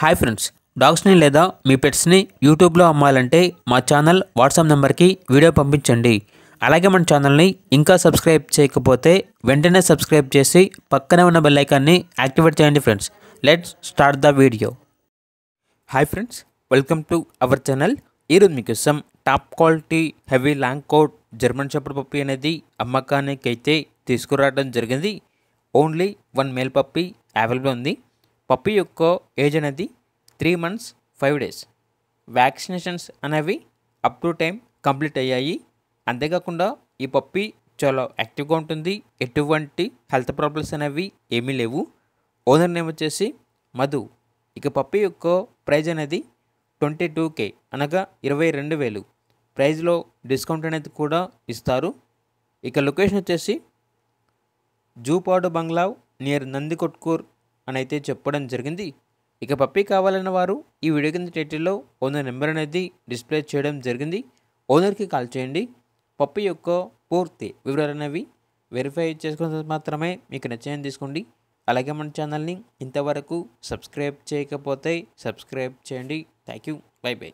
Hi friends, డాగ్స్ని లేదా మీ పెట్స్ని యూట్యూబ్లో అమ్మాలంటే మా ఛానల్ వాట్సాప్ నెంబర్కి వీడియో పంపించండి. అలాగే మన ఛానల్ని ఇంకా సబ్స్క్రైబ్ చేయకపోతే వెంటనే సబ్స్క్రైబ్ చేసి పక్కనే ఉన్న బెల్ ఐకాన్ని యాక్టివేట్ చేయండి friends. Let's start the video. Hi friends, welcome to our channel. ఈరోజు మీకోసం top quality heavy long coat German shepherd puppy అనేది అమ్మకానికి అయితే తీసుకురావడం జరిగింది. ఓన్లీ 1 మేల్ పప్పీ అవైలబుల్ ఉంది. పప్పీ యొక్క ఏజ్ అనేది 3 months 5 days. వ్యాక్సినేషన్స్ అనేవి అప్ టు టైం కంప్లీట్ అయ్యాయి. అంతేకాకుండా ఈ పప్పీ చాలా యాక్టివ్గా ఉంటుంది. ఎటువంటి హెల్త్ ప్రాబ్లమ్స్ అనేవి ఏమీ లేవు. ఓనర్ నేమ్ వచ్చేసి మధు. ఇక పప్పీ యొక్క ప్రైజ్ అనేది 22K అనగా 22,000. ప్రైజ్లో డిస్కౌంట్ అనేది కూడా ఇస్తారు. ఇక లొకేషన్ వచ్చేసి జూపాడు బంగ్లావ్ నియర్ నందికొట్కూర్ అని అయితే చెప్పడం జరిగింది. ఇక పప్పీ కావాలన్న వారు ఈ వీడియో కింద టైటిల్లో ఓనర్ నెంబర్ అనేది డిస్ప్లే చేయడం జరిగింది. ఓనర్కి కాల్ చేయండి. పప్పీ యొక్క పూర్తి వివరాలు అనేవి వెరిఫై చేసుకున్న మాత్రమే మీకు నచ్చాయని తీసుకోండి. అలాగే మన ఛానల్ని ఇంతవరకు సబ్స్క్రైబ్ చేయకపోతే సబ్స్క్రైబ్ చేయండి. Thank you. By by.